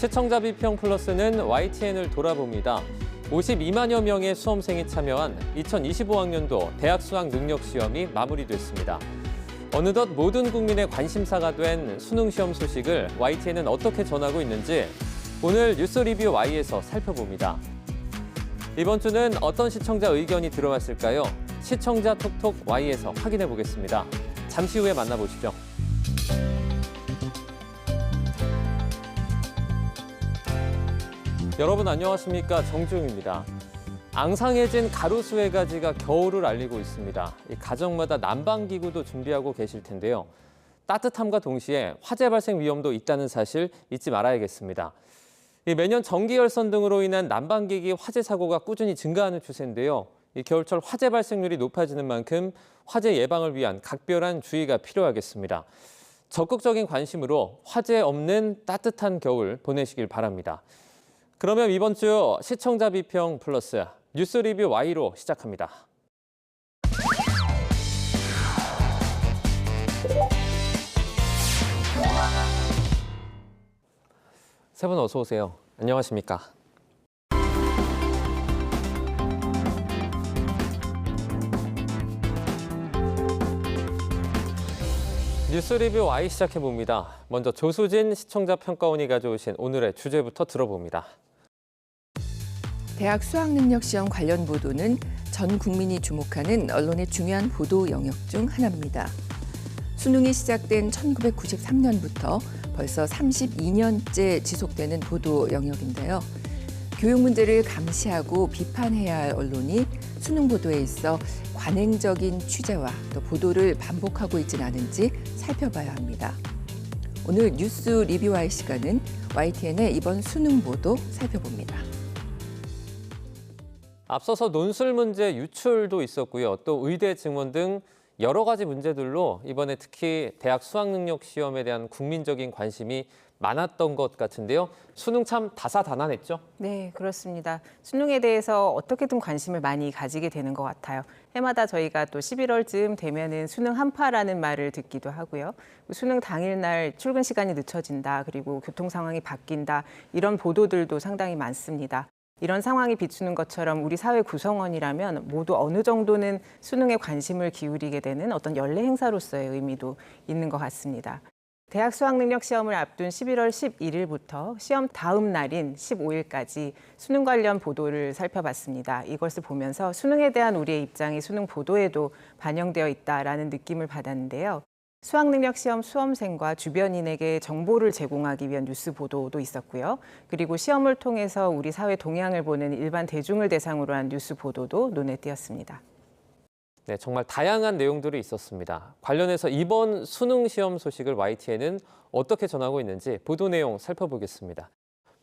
시청자 비평 플러스는 YTN을 돌아봅니다. 52만여 명의 수험생이 참여한 2025학년도 대학 수학 능력 시험이 마무리됐습니다. 어느덧 모든 국민의 관심사가 된 수능 시험 소식을 YTN은 어떻게 전하고 있는지 오늘 뉴스 리뷰 Y에서 살펴봅니다. 이번 주는 어떤 시청자 의견이 들어왔을까요? 시청자 톡톡 Y에서 확인해 보겠습니다. 잠시 후에 만나보시죠. 여러분 안녕하십니까? 정주영입니다. 앙상해진 가로수의 가지가 겨울을 알리고 있습니다. 가정마다 난방기구도 준비하고 계실 텐데요. 따뜻함과 동시에 화재 발생 위험도 있다는 사실 잊지 말아야겠습니다. 매년 전기열선 등으로 인한 난방기기 화재 사고가 꾸준히 증가하는 추세인데요. 겨울철 화재 발생률이 높아지는 만큼 화재 예방을 위한 각별한 주의가 필요하겠습니다. 적극적인 관심으로 화재 없는 따뜻한 겨울 보내시길 바랍니다. 그러면 이번 주 시청자 비평 플러스 뉴스 리뷰 Y로 시작합니다. 세 분 어서 오세요. 안녕하십니까? 뉴스 리뷰 Y 시작해봅니다. 먼저 조수진 시청자 평가원이 가져오신 오늘의 주제부터 들어봅니다. 대학 수학능력시험 관련 보도는 전 국민이 주목하는 언론의 중요한 보도 영역 중 하나입니다. 수능이 시작된 1993년부터 벌써 32년째 지속되는 보도 영역인데요. 교육 문제를 감시하고 비판해야 할 언론이 수능 보도에 있어 관행적인 취재와 또 보도를 반복하고 있지는 않은지 살펴봐야 합니다. 오늘 뉴스 리뷰와의 시간은 YTN의 이번 수능 보도 살펴봅니다. 앞서서 논술 문제 유출도 있었고요. 또 의대 증원 등 여러 가지 문제들로 이번에 특히 대학 수학능력 시험에 대한 국민적인 관심이 많았던 것 같은데요. 수능 참 다사다난했죠? 네, 그렇습니다. 수능에 대해서 어떻게든 관심을 많이 가지게 되는 것 같아요. 해마다 저희가 또 11월쯤 되면은 수능 한파라는 말을 듣기도 하고요. 수능 당일날 출근 시간이 늦춰진다, 그리고 교통 상황이 바뀐다, 이런 보도들도 상당히 많습니다. 이런 상황이 비추는 것처럼 우리 사회 구성원이라면 모두 어느 정도는 수능에 관심을 기울이게 되는 어떤 연례 행사로서의 의미도 있는 것 같습니다. 대학 수학능력 시험을 앞둔 11월 11일부터 시험 다음 날인 15일까지 수능 관련 보도를 살펴봤습니다. 이것을 보면서 수능에 대한 우리의 입장이 수능 보도에도 반영되어 있다라는 느낌을 받았는데요. 수학능력 시험 수험생과 주변인에게 정보를 제공하기 위한 뉴스 보도도 있었고요. 그리고 시험을 통해서 우리 사회 동향을 보는 일반 대중을 대상으로 한 뉴스 보도도 눈에 띄었습니다. 네, 정말 다양한 내용들이 있었습니다. 관련해서 이번 수능 시험 소식을 YTN은 어떻게 전하고 있는지 보도 내용 살펴보겠습니다.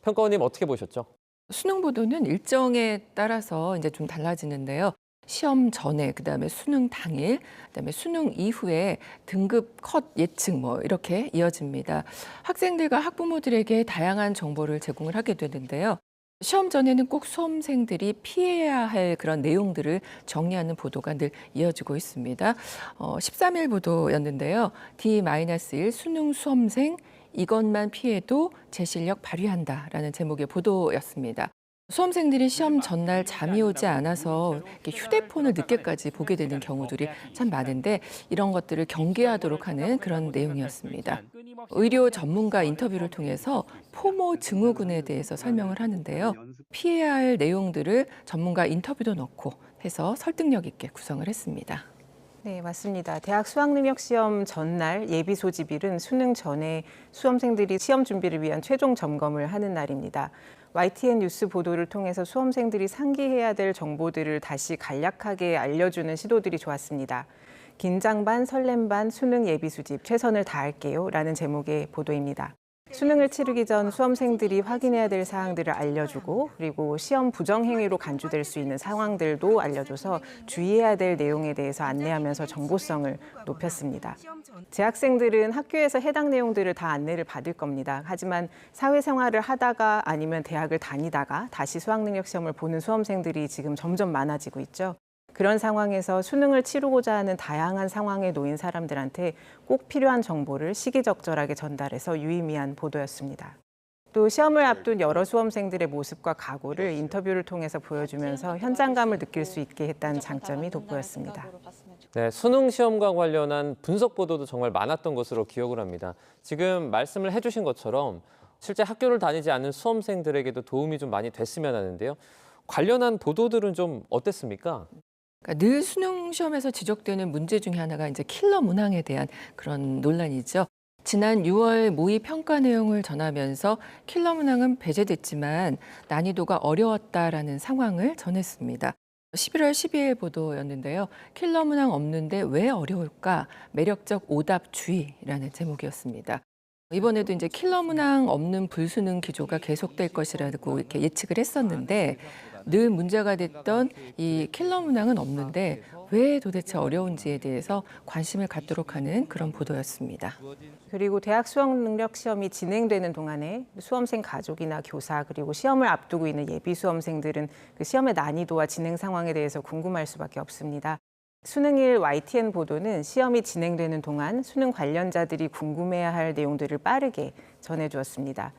평가원님 어떻게 보셨죠? 수능 보도는 일정에 따라서 이제 좀 달라지는데요. 시험 전에, 그다음에 수능 당일, 그다음에 수능 이후에 등급 컷 예측 이렇게 이어집니다. 학생들과 학부모들에게 다양한 정보를 제공을 하게 되는데요. 시험 전에는 꼭 수험생들이 피해야 할 그런 내용들을 정리하는 보도가 늘 이어지고 있습니다. 13일 보도였는데요. D-1 수능 수험생 이것만 피해도 제 실력 발휘한다라는 제목의 보도였습니다. 수험생들이 시험 전날 잠이 오지 않아서 휴대폰을 늦게까지 보게 되는 경우들이 참 많은데 이런 것들을 경계하도록 하는 그런 내용이었습니다. 의료 전문가 인터뷰를 통해서 포모 증후군에 대해서 설명을 하는데요. 피해야 할 내용들을 전문가 인터뷰도 넣고 해서 설득력 있게 구성을 했습니다. 네, 맞습니다. 대학 수학능력 시험 전날 예비 소집일은 수능 전에 수험생들이 시험 준비를 위한 최종 점검을 하는 날입니다. YTN 뉴스 보도를 통해서 수험생들이 상기해야 될 정보들을 다시 간략하게 알려주는 시도들이 좋았습니다. 긴장 반, 설렘 반, 수능 예비 수집, 최선을 다할게요 라는 제목의 보도입니다. 수능을 치르기 전 수험생들이 확인해야 될 사항들을 알려주고 그리고 시험 부정행위로 간주될 수 있는 상황들도 알려줘서 주의해야 될 내용에 대해서 안내하면서 정보성을 높였습니다. 재학생들은 학교에서 해당 내용들을 다 안내를 받을 겁니다. 하지만 사회생활을 하다가 아니면 대학을 다니다가 다시 수학능력 시험을 보는 수험생들이 지금 점점 많아지고 있죠. 그런 상황에서 수능을 치르고자 하는 다양한 상황에 놓인 사람들한테 꼭 필요한 정보를 시기적절하게 전달해서 유의미한 보도였습니다. 또 시험을 앞둔 여러 수험생들의 모습과 각오를 인터뷰를 통해서 보여주면서 현장감을 느낄 수 있게 했다는 장점이 돋보였습니다. 네, 수능 시험과 관련한 분석 보도도 정말 많았던 것으로 기억을 합니다. 지금 말씀을 해주신 것처럼 실제 학교를 다니지 않는 수험생들에게도 도움이 좀 많이 됐으면 하는데요. 관련한 보도들은 좀 어땠습니까? 그러니까 늘 수능 시험에서 지적되는 문제 중에 하나가 이제 킬러 문항에 대한 그런 논란이죠. 지난 6월 모의 평가 내용을 전하면서 킬러 문항은 배제됐지만 난이도가 어려웠다라는 상황을 전했습니다. 11월 12일 보도였는데요. 킬러 문항 없는데 왜 어려울까? 매력적 오답 주의라는 제목이었습니다. 이번에도 이제 킬러 문항 없는 불수능 기조가 계속될 것이라고 이렇게 예측을 했었는데 늘 문제가 됐던 이 킬러 문항은 없는데 왜 도대체 어려운지에 대해서 관심을 갖도록 하는 그런 보도였습니다. 그리고 대학 수학 능력 시험이 진행되는 동안에 수험생 가족이나 교사 그리고 시험을 앞두고 있는 예비 수험생들은 그 시험의 난이도와 진행 상황에 대해서 궁금할 수밖에 없습니다. 수능일 YTN 보도는 시험이 진행되는 동안 수능 관련자들이 궁금해야 할 내용들을 빠르게 전해주었습니다.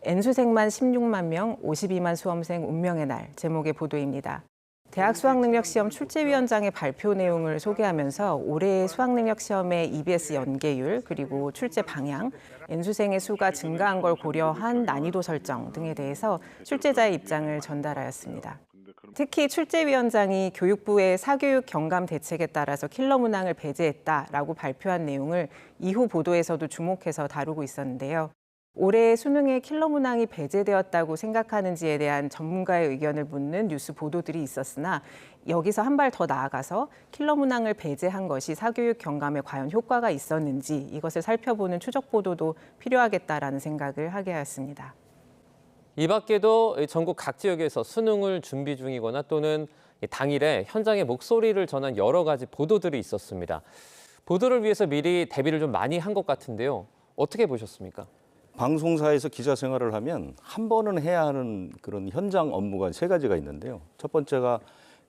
N수생만 16만 명, 52만 수험생 운명의 날 제목의 보도입니다. 대학 수학능력시험 출제위원장의 발표 내용을 소개하면서 올해의 수학능력시험의 EBS 연계율 그리고 출제 방향, N수생의 수가 증가한 걸 고려한 난이도 설정 등에 대해서 출제자의 입장을 전달하였습니다. 특히 출제위원장이 교육부의 사교육 경감 대책에 따라서 킬러 문항을 배제했다라고 발표한 내용을 이후 보도에서도 주목해서 다루고 있었는데요. 올해 수능에 킬러 문항이 배제되었다고 생각하는지에 대한 전문가의 의견을 묻는 뉴스 보도들이 있었으나 여기서 한 발 더 나아가서 킬러 문항을 배제한 것이 사교육 경감에 과연 효과가 있었는지 이것을 살펴보는 추적 보도도 필요하겠다라는 생각을 하게 하였습니다. 이 밖에도 전국 각 지역에서 수능을 준비 중이거나 또는 당일에 현장의 목소리를 전한 여러 가지 보도들이 있었습니다. 보도를 위해서 미리 대비를 좀 많이 한 것 같은데요. 어떻게 보셨습니까? 방송사에서 기자 생활을 하면 한 번은 해야 하는 그런 현장 업무가 세 가지가 있는데요. 첫 번째가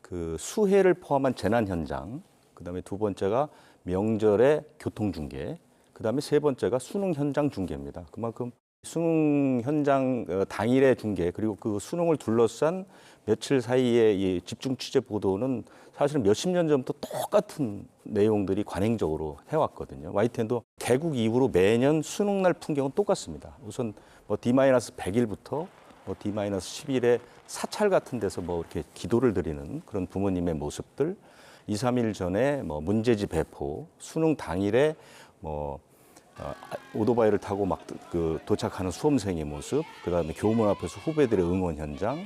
그 수해를 포함한 재난 현장, 그다음에 두 번째가 명절의 교통 중계, 그다음에 세 번째가 수능 현장 중계입니다. 그만큼 수능 현장 당일의 중계 그리고 그 수능을 둘러싼 며칠 사이의 이 집중 취재 보도는 사실은 몇십 년 전부터 똑같은 내용들이 관행적으로 해왔거든요. YTN도 개국 이후로 매년 수능날 풍경은 똑같습니다. 우선 뭐 D-100일부터 뭐 D-10일에 사찰 같은 데서 뭐 이렇게 기도를 드리는 그런 부모님의 모습들, 2, 3일 전에 뭐 문제지 배포, 수능 당일에 뭐 오토바이를 타고 막 도착하는 수험생의 모습, 그다음에 교문 앞에서 후배들의 응원 현장,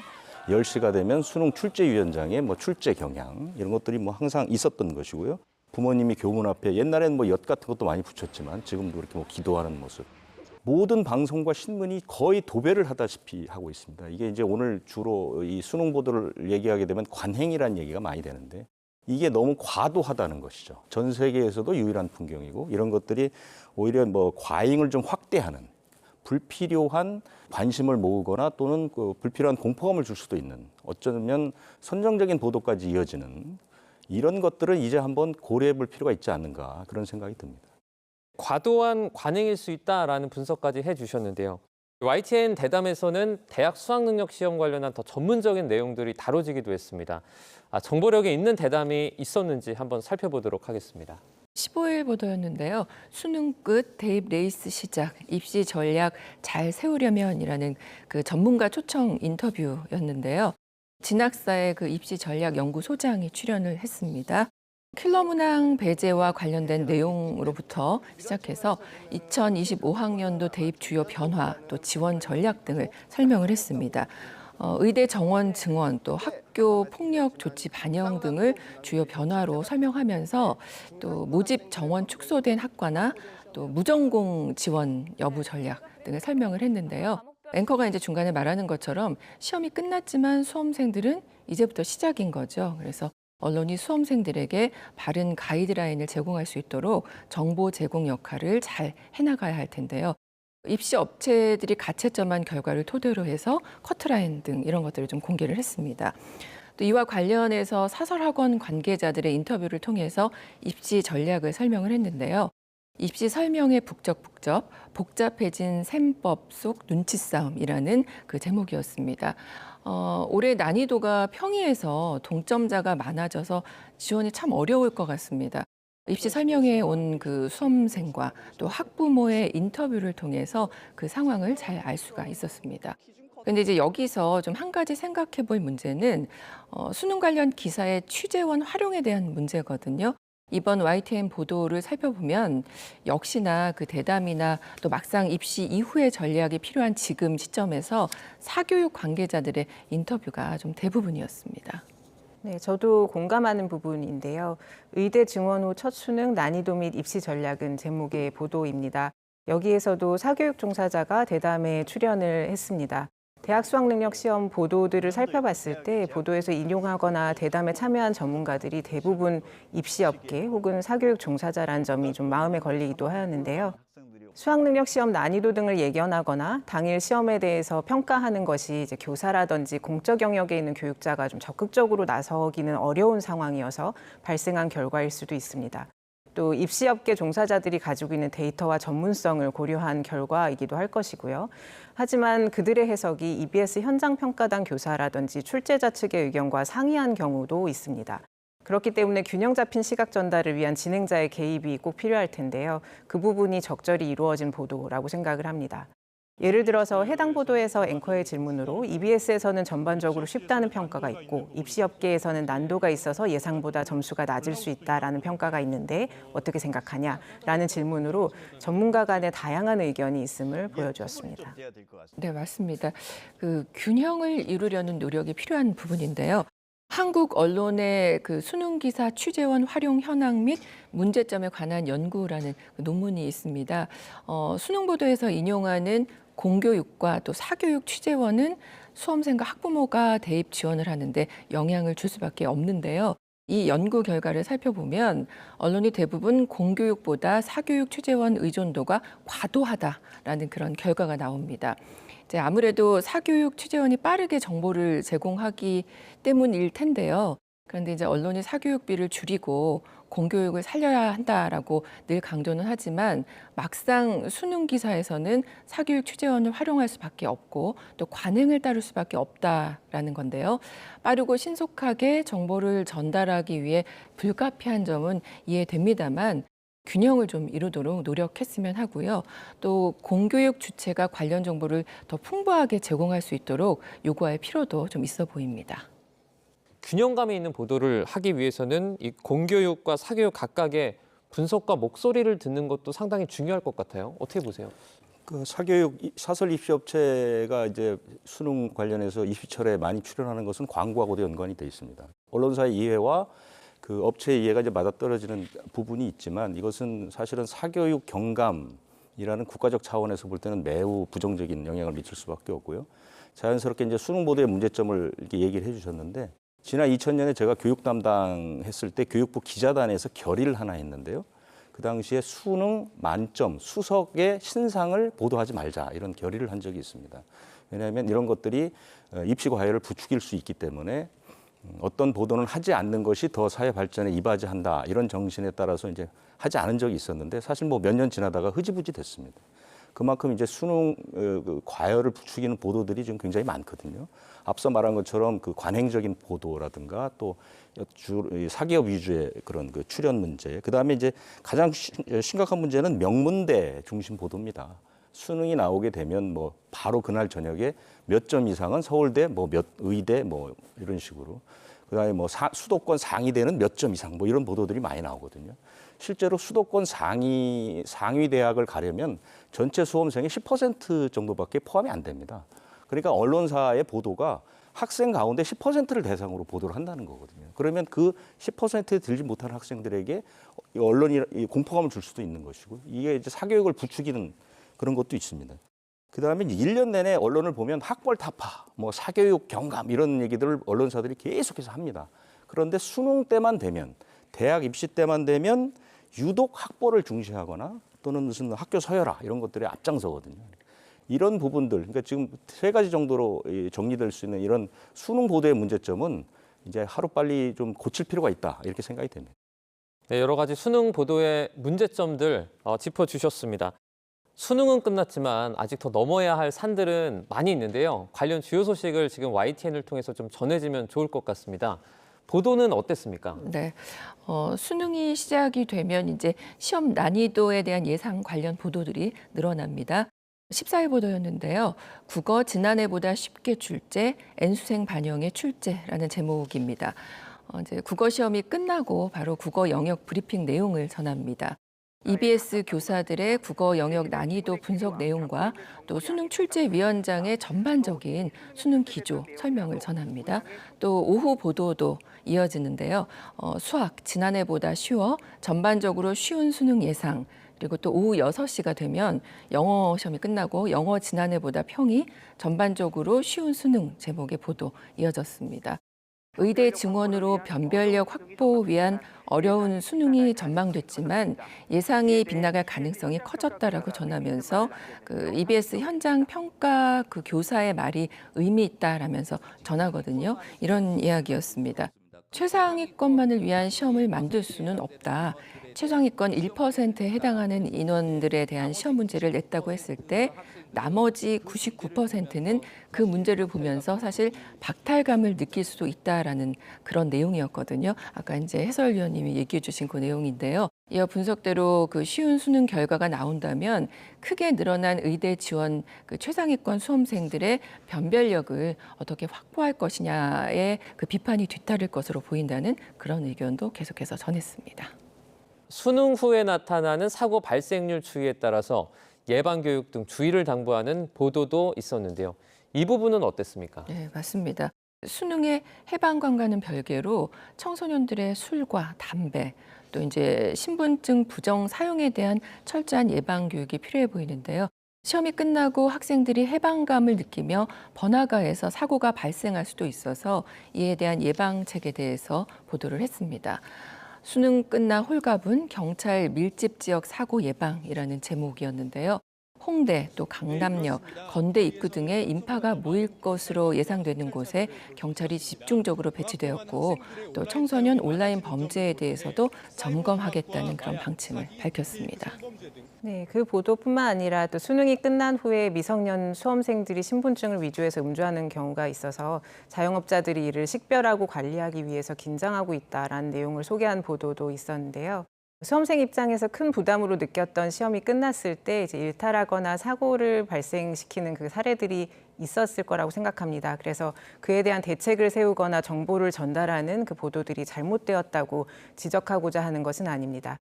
10시가 되면 수능 출제위원장의 뭐 출제 경향 이런 것들이 뭐 항상 있었던 것이고요. 부모님이 교문 앞에 옛날에는 뭐 엿 같은 것도 많이 붙였지만 지금도 그렇게 뭐 기도하는 모습. 모든 방송과 신문이 거의 도배를 하다시피 하고 있습니다. 이게 이제 오늘 주로 이 수능 보도를 얘기하게 되면 관행이라는 얘기가 많이 되는데 이게 너무 과도하다는 것이죠. 전 세계에서도 유일한 풍경이고 이런 것들이 오히려 뭐 과잉을 좀 확대하는 불필요한 관심을 모으거나 또는 그 불필요한 공포감을 줄 수도 있는 어쩌면 선정적인 보도까지 이어지는 이런 것들을 이제 한번 고려해 볼 필요가 있지 않는가 그런 생각이 듭니다. 과도한 관행일 수 있다라는 분석까지 해주셨는데요. YTN 대담에서는 대학 수학능력 시험 관련한 더 전문적인 내용들이 다뤄지기도 했습니다. 정보력이 있는 대담이 있었는지 한번 살펴보도록 하겠습니다. 15일 보도였는데요. 수능 끝 대입 레이스 시작, 입시 전략 잘 세우려면이라는 그 전문가 초청 인터뷰였는데요. 진학사의 그 입시 전략 연구소장이 출연을 했습니다. 킬러 문항 배제와 관련된 내용으로부터 시작해서 2025학년도 대입 주요 변화, 또 지원 전략 등을 설명을 했습니다. 의대 정원 증원, 또 학교 폭력 조치 반영 등을 주요 변화로 설명하면서 또 모집 정원 축소된 학과나 또 무전공 지원 여부 전략 등을 설명을 했는데요. 앵커가 이제 중간에 말하는 것처럼 시험이 끝났지만 수험생들은 이제부터 시작인 거죠. 그래서 언론이 수험생들에게 바른 가이드라인을 제공할 수 있도록 정보 제공 역할을 잘 해나가야 할 텐데요. 입시 업체들이 가채점한 결과를 토대로 해서 커트라인 등 이런 것들을 좀 공개를 했습니다. 또 이와 관련해서 사설학원 관계자들의 인터뷰를 통해서 입시 전략을 설명을 했는데요. 입시 설명의 북적북적, 복잡해진 셈법 속 눈치 싸움이라는 그 제목이었습니다. 올해 난이도가 평이해서 동점자가 많아져서 지원이 참 어려울 것 같습니다. 입시 설명회에 온 그 수험생과 또 학부모의 인터뷰를 통해서 그 상황을 잘 알 수가 있었습니다. 근데 이제 여기서 좀 한 가지 생각해 볼 문제는 수능 관련 기사의 취재원 활용에 대한 문제거든요. 이번 YTN 보도를 살펴보면 역시나 그 대담이나 또 막상 입시 이후의 전략이 필요한 지금 시점에서 사교육 관계자들의 인터뷰가 좀 대부분이었습니다. 네, 저도 공감하는 부분인데요. 의대 증원 후 첫 수능 난이도 및 입시 전략은 제목의 보도입니다. 여기에서도 사교육 종사자가 대담에 출연을 했습니다. 대학 수학능력 시험 보도들을 살펴봤을 때 보도에서 인용하거나 대담에 참여한 전문가들이 대부분 입시업계 혹은 사교육 종사자라는 점이 좀 마음에 걸리기도 하였는데요. 수학능력 시험 난이도 등을 예견하거나 당일 시험에 대해서 평가하는 것이 이제 교사라든지 공적 영역에 있는 교육자가 좀 적극적으로 나서기는 어려운 상황이어서 발생한 결과일 수도 있습니다. 또 입시업계 종사자들이 가지고 있는 데이터와 전문성을 고려한 결과이기도 할 것이고요. 하지만 그들의 해석이 EBS 현장평가단 교사라든지 출제자 측의 의견과 상이한 경우도 있습니다. 그렇기 때문에 균형 잡힌 시각 전달을 위한 진행자의 개입이 꼭 필요할 텐데요. 그 부분이 적절히 이루어진 보도라고 생각을 합니다. 예를 들어서 해당 보도에서 앵커의 질문으로 EBS에서는 전반적으로 쉽다는 평가가 있고 입시업계에서는 난도가 있어서 예상보다 점수가 낮을 수 있다라는 평가가 있는데 어떻게 생각하냐라는 질문으로 전문가 간의 다양한 의견이 있음을 보여주었습니다. 네, 맞습니다. 그 균형을 이루려는 노력이 필요한 부분인데요. 한국 언론의 그 수능 기사 취재원 활용 현황 및 문제점에 관한 연구라는 그 논문이 있습니다. 수능 보도에서 인용하는 공교육과 또 사교육 취재원은 수험생과 학부모가 대입 지원을 하는데 영향을 줄 수밖에 없는데요. 이 연구 결과를 살펴보면 언론이 대부분 공교육보다 사교육 취재원 의존도가 과도하다라는 그런 결과가 나옵니다. 이제 아무래도 사교육 취재원이 빠르게 정보를 제공하기 때문일 텐데요. 그런데 이제 언론이 사교육비를 줄이고 공교육을 살려야 한다라고 늘 강조는 하지만 막상 수능 기사에서는 사교육 취재원을 활용할 수밖에 없고 또 관행을 따를 수밖에 없다라는 건데요. 빠르고 신속하게 정보를 전달하기 위해 불가피한 점은 이해됩니다만 균형을 좀 이루도록 노력했으면 하고요. 또 공교육 주체가 관련 정보를 더 풍부하게 제공할 수 있도록 요구할 필요도 좀 있어 보입니다. 균형감이 있는 보도를 하기 위해서는 이 공교육과 사교육 각각의 분석과 목소리를 듣는 것도 상당히 중요할 것 같아요. 어떻게 보세요? 그 사교육 사설 입시업체가 이제 수능 관련해서 입시철에 많이 출연하는 것은 광고하고도 연관이 돼 있습니다. 언론사의 이해와 그 업체의 이해가 이제 맞아떨어지는 부분이 있지만 이것은 사실은 사교육 경감이라는 국가적 차원에서 볼 때는 매우 부정적인 영향을 미칠 수밖에 없고요. 자연스럽게 이제 수능 보도의 문제점을 이렇게 얘기를 해주셨는데 지난 2000년에 제가 교육 담당했을 때 교육부 기자단에서 결의를 하나 했는데요. 그 당시에 수능 만점 수석의 신상을 보도하지 말자 이런 결의를 한 적이 있습니다. 왜냐하면 이런 것들이 입시 과열을 부추길 수 있기 때문에 어떤 보도는 하지 않는 것이 더 사회 발전에 이바지한다 이런 정신에 따라서 이제 하지 않은 적이 있었는데 사실 뭐 몇 년 지나다가 흐지부지 됐습니다. 그만큼 이제 수능 과열을 부추기는 보도들이 지금 굉장히 많거든요. 앞서 말한 것처럼 그 관행적인 보도라든가 또 사기업 위주의 그런 그 출연 문제, 그 다음에 이제 가장 심각한 문제는 명문대 중심 보도입니다. 수능이 나오게 되면 뭐 바로 그날 저녁에 몇 점 이상은 서울대, 뭐 몇 의대, 뭐 이런 식으로. 그다음에 뭐 수도권 상위대는 몇 점 이상, 뭐 이런 보도들이 많이 나오거든요. 실제로 수도권 상위 대학을 가려면 전체 수험생의 10% 정도밖에 포함이 안 됩니다. 그러니까 언론사의 보도가 학생 가운데 10%를 대상으로 보도를 한다는 거거든요. 그러면 그 10%에 들지 못한 학생들에게 언론이 공포감을 줄 수도 있는 것이고 이게 이제 사교육을 부추기는 그런 것도 있습니다. 그다음에 1년 내내 언론을 보면 학벌 타파, 뭐 사교육 경감 이런 얘기들을 언론사들이 계속해서 합니다. 그런데 수능 때만 되면 대학 입시 때만 되면 유독 학벌을 중시하거나 또는 무슨 학교 서열화 이런 것들에 앞장서거든요. 이런 부분들, 그러니까 지금 세 가지 정도로 정리될 수 있는 이런 수능 보도의 문제점은 이제 하루빨리 좀 고칠 필요가 있다 이렇게 생각이 됩니다. 네, 여러 가지 수능 보도의 문제점들 짚어주셨습니다. 수능은 끝났지만 아직 더 넘어야 할 산들은 많이 있는데요. 관련 주요 소식을 지금 YTN을 통해서 좀 전해지면 좋을 것 같습니다. 보도는 어땠습니까? 네, 수능이 시작이 되면 이제 시험 난이도에 대한 예상 관련 보도들이 늘어납니다. 14일 보도였는데요. 국어 지난해보다 쉽게 출제, N수생 반영의 출제라는 제목입니다. 이제 국어 시험이 끝나고 바로 국어 영역 브리핑 내용을 전합니다. EBS 교사들의 국어 영역 난이도 분석 내용과 또 수능 출제위원장의 전반적인 수능 기조 설명을 전합니다. 또 오후 보도도 이어지는데요. 수학 지난해보다 쉬워 전반적으로 쉬운 수능 예상. 그리고 또 오후 6시가 되면 영어 시험이 끝나고 영어 지난해보다 평이 전반적으로 쉬운 수능 제목의 보도 이어졌습니다. 의대 증원으로 변별력 확보 위한 어려운 수능이 전망됐지만 예상이 빗나갈 가능성이 커졌다라고 전하면서 그 EBS 현장 평가 그 교사의 말이 의미 있다라면서 전하거든요. 이런 이야기였습니다. 최상위권만을 위한 시험을 만들 수는 없다. 최상위권 1%에 해당하는 인원들에 대한 시험 문제를 냈다고 했을 때 나머지 99%는 그 문제를 보면서 사실 박탈감을 느낄 수도 있다라는 그런 내용이었거든요. 아까 이제 해설위원님이 얘기해 주신 그 내용인데요. 이어 분석대로 그 쉬운 수능 결과가 나온다면 크게 늘어난 의대 지원 그 최상위권 수험생들의 변별력을 어떻게 확보할 것이냐에 그 비판이 뒤따를 것으로 보인다는 그런 의견도 계속해서 전했습니다. 수능 후에 나타나는 사고 발생률 추이에 따라서 예방교육 등 주의를 당부하는 보도도 있었는데요. 이 부분은 어땠습니까? 네, 맞습니다. 수능의 해방감과는 별개로 청소년들의 술과 담배, 또 이제 신분증 부정 사용에 대한 철저한 예방 교육이 필요해 보이는데요. 시험이 끝나고 학생들이 해방감을 느끼며 번화가에서 사고가 발생할 수도 있어서 이에 대한 예방책에 대해서 보도를 했습니다. 수능 끝나 홀가분 경찰 밀집 지역 사고 예방이라는 제목이었는데요. 홍대, 또 강남역, 건대 입구 등에 인파가 모일 것으로 예상되는 곳에 경찰이 집중적으로 배치되었고 또 청소년 온라인 범죄에 대해서도 점검하겠다는 그런 방침을 밝혔습니다. 네, 그 보도뿐만 아니라 또 수능이 끝난 후에 미성년 수험생들이 신분증을 위조해서 음주하는 경우가 있어서 자영업자들이 이를 식별하고 관리하기 위해서 긴장하고 있다라는 내용을 소개한 보도도 있었는데요. 수험생 입장에서 큰 부담으로 느꼈던 시험이 끝났을 때 이제 일탈하거나 사고를 발생시키는 그 사례들이 있었을 거라고 생각합니다. 그래서 그에 대한 대책을 세우거나 정보를 전달하는 그 보도들이 잘못되었다고 지적하고자 하는 것은 아닙니다.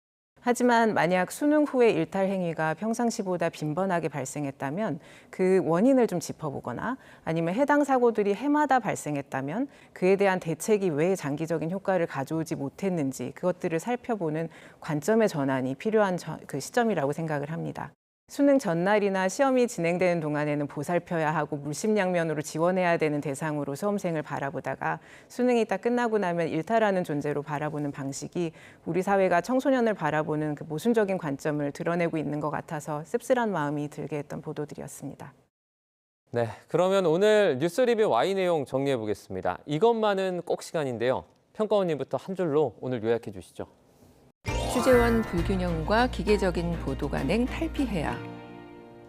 하지만 만약 수능 후에 일탈 행위가 평상시보다 빈번하게 발생했다면 그 원인을 좀 짚어보거나 아니면 해당 사고들이 해마다 발생했다면 그에 대한 대책이 왜 장기적인 효과를 가져오지 못했는지 그것들을 살펴보는 관점의 전환이 필요한 그 시점이라고 생각을 합니다. 수능 전날이나 시험이 진행되는 동안에는 보살펴야 하고 물심양면으로 지원해야 되는 대상으로 수험생을 바라보다가 수능이 딱 끝나고 나면 일탈하는 존재로 바라보는 방식이 우리 사회가 청소년을 바라보는 그 모순적인 관점을 드러내고 있는 것 같아서 씁쓸한 마음이 들게 했던 보도들이었습니다. 네, 그러면 오늘 뉴스 리뷰 Y 내용 정리해 보겠습니다. 이것만은 꼭 시간인데요. 평가원님부터 한 줄로 오늘 요약해 주시죠. 취재원 불균형과 기계적인 보도 관행 탈피해야.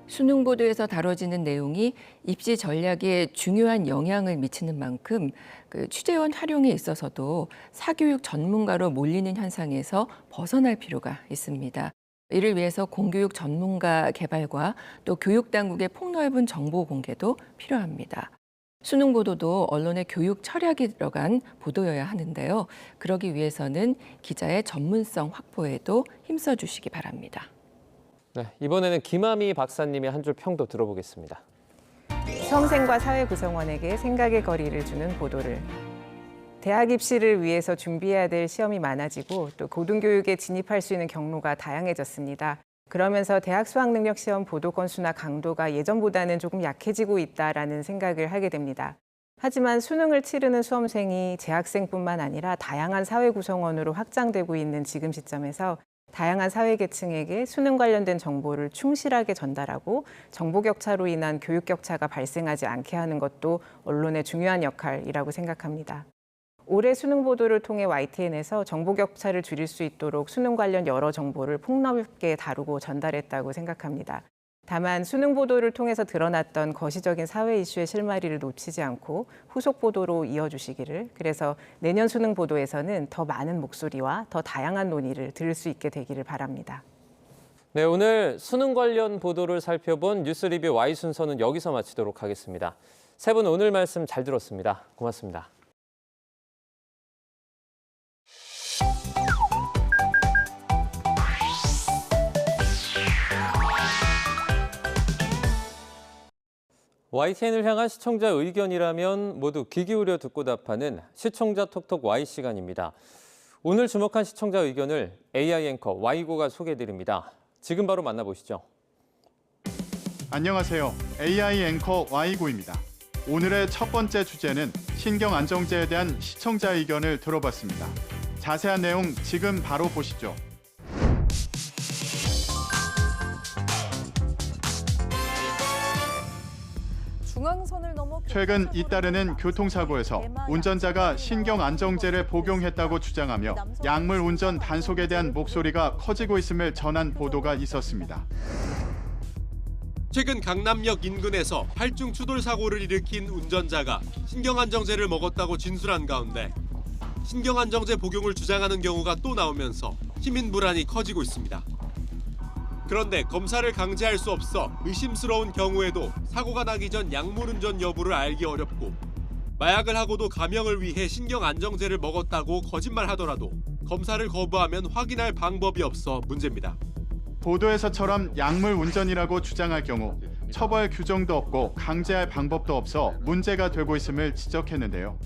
수능 보도에서 다뤄지는 내용이 입시 전략에 중요한 영향을 미치는 만큼 그 취재원 활용에 있어서도 사교육 전문가로 몰리는 현상에서 벗어날 필요가 있습니다. 이를 위해서 공교육 전문가 개발과 또 교육 당국의 폭넓은 정보 공개도 필요합니다. 수능 보도도 언론의 교육 철학이 들어간 보도여야 하는데요. 그러기 위해서는 기자의 전문성 확보에도 힘써 주시기 바랍니다. 네, 이번에는 김아미 박사님의 한 줄 평도 들어보겠습니다. 수험생과 사회 구성원에게 생각의 거리를 주는 보도를. 대학 입시를 위해서 준비해야 될 시험이 많아지고 또 고등교육에 진입할 수 있는 경로가 다양해졌습니다. 그러면서 대학 수학능력시험 보도 건수나 강도가 예전보다는 조금 약해지고 있다라는 생각을 하게 됩니다. 하지만 수능을 치르는 수험생이 재학생뿐만 아니라 다양한 사회 구성원으로 확장되고 있는 지금 시점에서 다양한 사회 계층에게 수능 관련된 정보를 충실하게 전달하고 정보 격차로 인한 교육 격차가 발생하지 않게 하는 것도 언론의 중요한 역할이라고 생각합니다. 올해 수능 보도를 통해 YTN에서 정보 격차를 줄일 수 있도록 수능 관련 여러 정보를 폭넓게 다루고 전달했다고 생각합니다. 다만 수능 보도를 통해서 드러났던 거시적인 사회 이슈의 실마리를 놓치지 않고 후속 보도로 이어주시기를, 그래서 내년 수능 보도에서는 더 많은 목소리와 더 다양한 논의를 들을 수 있게 되기를 바랍니다. 네, 오늘 수능 관련 보도를 살펴본 뉴스 리뷰 Y 순서는 여기서 마치도록 하겠습니다. 세 분 오늘 말씀 잘 들었습니다. 고맙습니다. YTN을 향한 시청자 의견이라면 모두 귀 기울여 듣고 답하는 시청자 톡톡 Y 시간입니다. 오늘 주목한 시청자 의견을 AI 앵커 Y고가 소개해드립니다. 지금 바로 만나보시죠. 안녕하세요. AI 앵커 Y고입니다. 오늘의 첫 번째 주제는 신경안정제에 대한 시청자 의견을 들어봤습니다. 자세한 내용 지금 바로 보시죠. 최근 잇따르는 교통사고에서 운전자가 신경안정제를 복용했다고 주장하며 약물 운전 단속에 대한 목소리가 커지고 있음을 전한 보도가 있었습니다. 최근 강남역 인근에서 팔중 추돌 사고를 일으킨 운전자가 신경안정제를 먹었다고 진술한 가운데 신경안정제 복용을 주장하는 경우가 또 나오면서 시민 불안이 커지고 있습니다. 그런데 검사를 강제할 수 없어 의심스러운 경우에도 사고가 나기 전 약물 운전 여부를 알기 어렵고, 마약을 하고도 감형을 위해 신경안정제를 먹었다고 거짓말하더라도 검사를 거부하면 확인할 방법이 없어 문제입니다. 보도에서처럼 약물 운전이라고 주장할 경우 처벌 규정도 없고 강제할 방법도 없어 문제가 되고 있음을 지적했는데요.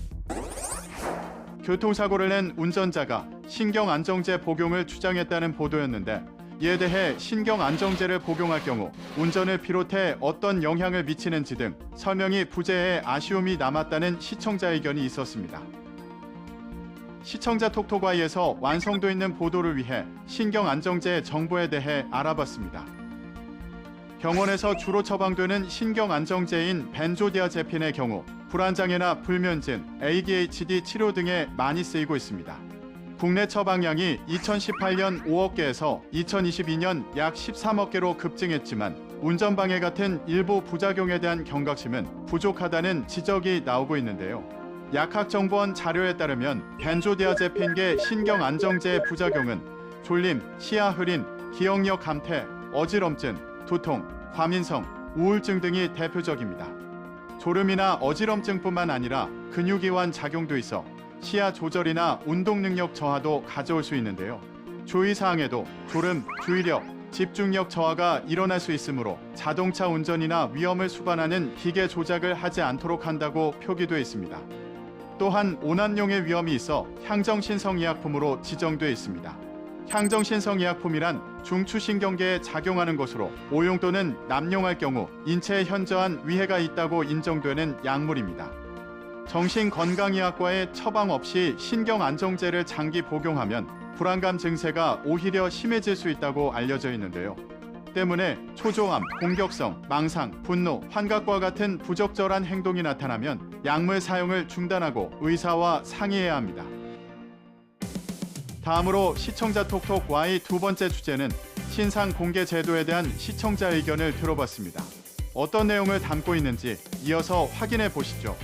교통사고를 낸 운전자가 신경안정제 복용을 주장했다는 보도였는데, 이에 대해 신경안정제를 복용할 경우 운전을 비롯해 어떤 영향을 미치는지 등 설명이 부재해 아쉬움이 남았다는 시청자 의견이 있었습니다. 시청자 톡톡Y에서 완성도 있는 보도를 위해 신경안정제 정보에 대해 알아봤습니다. 병원에서 주로 처방되는 신경안정제인 벤조디아제핀의 경우 불안장애나 불면증, ADHD 치료 등에 많이 쓰이고 있습니다. 국내 처방량이 2018년 5억 개에서 2022년 약 13억 개로 급증했지만 운전방해 같은 일부 부작용에 대한 경각심은 부족하다는 지적이 나오고 있는데요. 약학정보원 자료에 따르면 벤조디아제핀계 신경안정제의 부작용은 졸림, 시야 흐림, 기억력 감퇴, 어지럼증, 두통, 과민성, 우울증 등이 대표적입니다. 졸음이나 어지럼증뿐만 아니라 근육이완 작용도 있어 시야 조절이나 운동 능력 저하도 가져올 수 있는데요. 주의사항에도 졸음, 주의력, 집중력 저하가 일어날 수 있으므로 자동차 운전이나 위험을 수반하는 기계 조작을 하지 않도록 한다고 표기되어 있습니다. 또한 오난용의 위험이 있어 향정신성의약품으로 지정되어 있습니다. 향정신성의약품이란 중추신경계에 작용하는 것으로 오용 또는 남용할 경우 인체에 현저한 위해가 있다고 인정되는 약물입니다. 정신건강의학과의 처방 없이 신경안정제를 장기 복용하면 불안감 증세가 오히려 심해질 수 있다고 알려져 있는데요. 때문에 초조함, 공격성, 망상, 분노, 환각과 같은 부적절한 행동이 나타나면 약물 사용을 중단하고 의사와 상의해야 합니다. 다음으로 시청자 톡톡 Y 두 번째 주제는 신상 공개 제도에 대한 시청자 의견을 들어봤습니다. 어떤 내용을 담고 있는지 이어서 확인해 보시죠.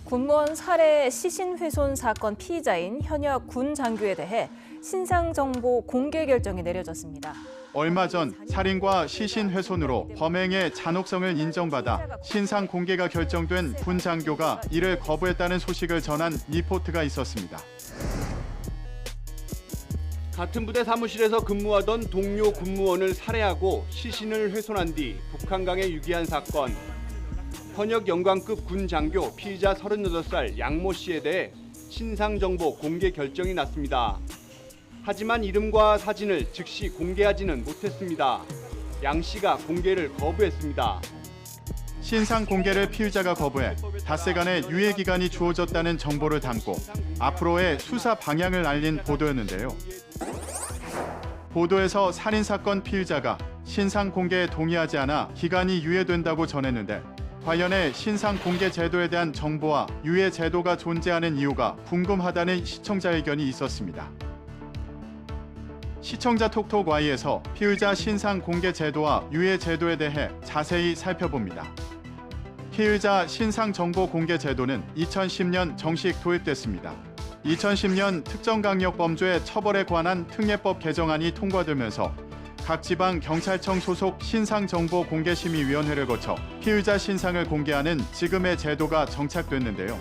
군무원 살해 시신훼손 사건 피의자인 현역 군 장교에 대해 신상 정보 공개 결정이 내려졌습니다. 얼마 전 살인과 시신 훼손으로 범행의 잔혹성을 인정받아 신상 공개가 결정된 군 장교가 이를 거부했다는 소식을 전한 리포트가 있었습니다. 같은 부대 사무실에서 근무하던 동료 군무원을 살해하고 시신을 훼손한 뒤 북한강에 유기한 사건. 현역 영관급 군 장교 피의자 38살 양모 씨에 대해 신상 정보 공개 결정이 났습니다. 하지만 이름과 사진을 즉시 공개하지는 못했습니다. 양 씨가 공개를 거부했습니다. 신상 공개를 피의자가 거부해 닷새간의 유예 기간이 주어졌다는 정보를 담고 앞으로의 수사 방향을 알린 보도였는데요. 보도에서 살인사건 피의자가 신상 공개에 동의하지 않아 기간이 유예된다고 전했는데 관련해 신상 공개 제도에 대한 정보와 유예 제도가 존재하는 이유가 궁금하다는 시청자 의견이 있었습니다. 시청자 톡톡Y에서 피의자 신상 공개 제도와 유예 제도에 대해 자세히 살펴봅니다. 피의자 신상 정보 공개 제도는 2010년 정식 도입됐습니다. 2010년 특정강력범죄 처벌에 관한 특례법 개정안이 통과되면서 각 지방 경찰청 소속 신상정보공개심의위원회를 거쳐 피의자 신상을 공개하는 지금의 제도가 정착됐는데요.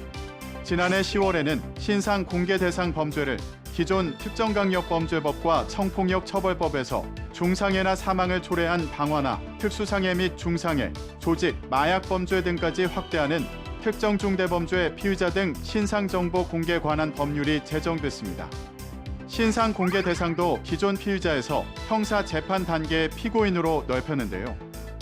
지난해 10월에는 신상 공개 대상 범죄를 기존 특정강력범죄법과 성폭력처벌법에서 중상해나 사망을 초래한 방화나 특수상해 및 중상해, 조직, 마약범죄 등까지 확대하는 특정중대범죄 피의자 등 신상정보 공개에 관한 법률이 제정됐습니다. 신상 공개 대상도 기존 피의자에서 형사 재판 단계의 피고인으로 넓혔는데요.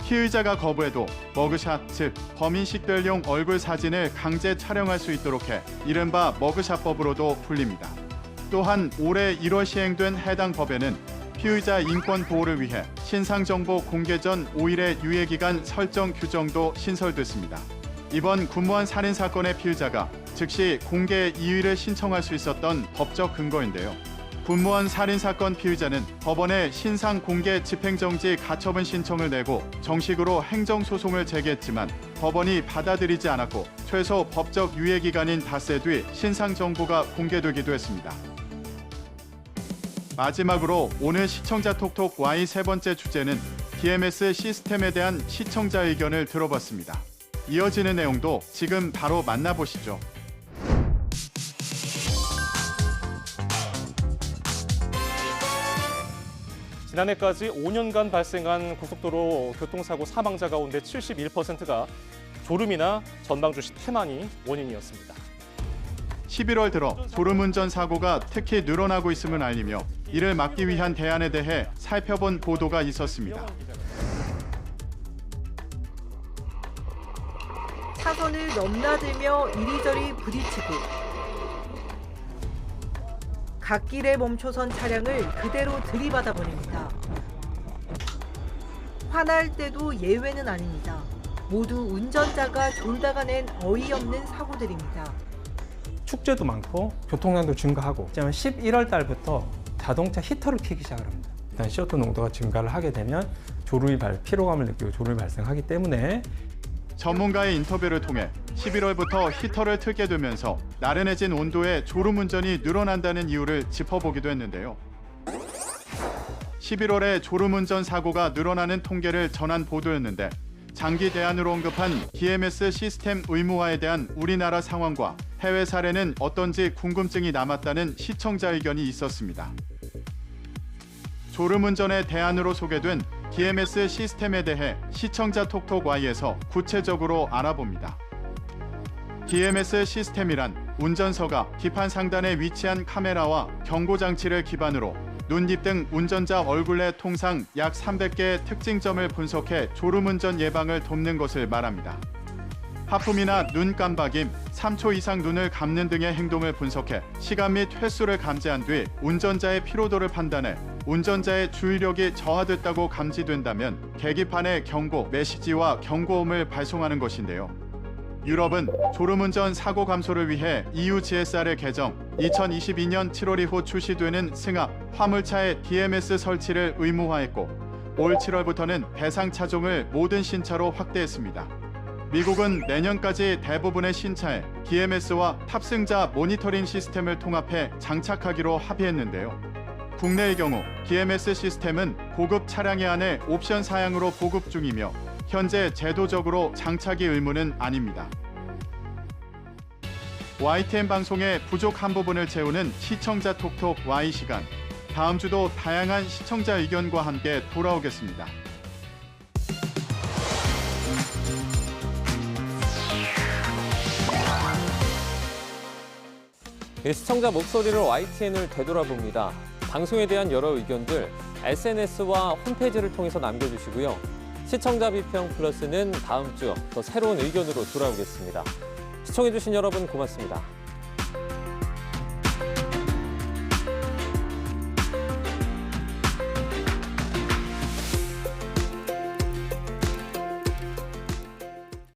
피의자가 거부해도 머그샷, 즉 범인 식별용 얼굴 사진을 강제 촬영할 수 있도록 해 이른바 머그샷법으로도 불립니다. 또한 올해 1월 시행된 해당 법에는 피의자 인권 보호를 위해 신상정보 공개 전 5일의 유예기간 설정 규정도 신설됐습니다. 이번 군무원 살인 사건의 피의자가 즉시 공개 이의를 신청할 수 있었던 법적 근거인데요. 군무원 살인 사건 피의자는 법원에 신상 공개 집행정지 가처분 신청을 내고 정식으로 행정소송을 제기했지만 법원이 받아들이지 않았고 최소 법적 유예기간인 닷새 뒤 신상 정보가 공개되기도 했습니다. 마지막으로 오늘 시청자 톡톡 Y 세 번째 주제는 DMS 시스템에 대한 시청자 의견을 들어봤습니다. 이어지는 내용도 지금 바로 만나보시죠. 지난해까지 5년간 발생한 고속도로 교통사고 사망자 가운데 71%가 졸음이나 전방주시 태만이 원인이었습니다. 11월 들어 졸음운전 사고가 특히 늘어나고 있음을 알리며 이를 막기 위한 대안에 대해 살펴본 보도가 있었습니다. 차선을 넘나들며 이리저리 부딪히고 갓길에 멈춰선 차량을 그대로 들이받아 버립니다. 화날 때도 예외는 아닙니다. 모두 운전자가 졸다가 낸 어이없는 사고들입니다. 축제도 많고 교통량도 증가하고 11월 달부터 자동차 히터를 켜기 시작을 합니다. 일단 CO2 농도가 증가를 하게 되면 피로감을 느끼고 졸음이 발생하기 때문에 전문가의 인터뷰를 통해 11월부터 히터를 틀게 되면서 나른해진 온도에 졸음운전이 늘어난다는 이유를 짚어보기도 했는데요. 11월에 졸음운전 사고가 늘어나는 통계를 전한 보도였는데 장기 대안으로 언급한 DMS 시스템 의무화에 대한 우리나라 상황과 해외 사례는 어떤지 궁금증이 남았다는 시청자 의견이 있었습니다. 졸음운전의 대안으로 소개된 DMS 시스템에 대해 시청자 톡톡Y에서 구체적으로 알아봅니다. DMS 시스템이란 운전서가 기판 상단에 위치한 카메라와 경고장치를 기반으로 눈뒷 등 운전자 얼굴 내 통상 약 300개의 특징점을 분석해 졸음운전 예방을 돕는 것을 말합니다. 하품이나 눈 깜박임, 3초 이상 눈을 감는 등의 행동을 분석해 시간 및 횟수를 감지한 뒤 운전자의 피로도를 판단해 운전자의 주의력이 저하됐다고 감지된다면 계기판에 경고, 메시지와 경고음을 발송하는 것인데요. 유럽은 졸음운전 사고 감소를 위해 EU GSR을 개정, 2022년 7월 이후 출시되는 승합, 화물차의 DMS 설치를 의무화했고 올 7월부터는 대상 차종을 모든 신차로 확대했습니다. 미국은 내년까지 대부분의 신차에 DMS와 탑승자 모니터링 시스템을 통합해 장착하기로 합의했는데요. 국내의 경우 DMS 시스템은 고급 차량에 한해 옵션 사양으로 보급 중이며 현재 제도적으로 장착이 의무는 아닙니다. YTN 방송의 부족한 부분을 채우는 시청자 톡톡 Y 시간. 다음 주도 다양한 시청자 의견과 함께 돌아오겠습니다. 시청자 목소리를 YTN을 되돌아봅니다. 방송에 대한 여러 의견들 SNS와 홈페이지를 통해서 남겨주시고요. 시청자 비평 플러스는 다음 주 더 새로운 의견으로 돌아오겠습니다. 시청해주신 여러분 고맙습니다.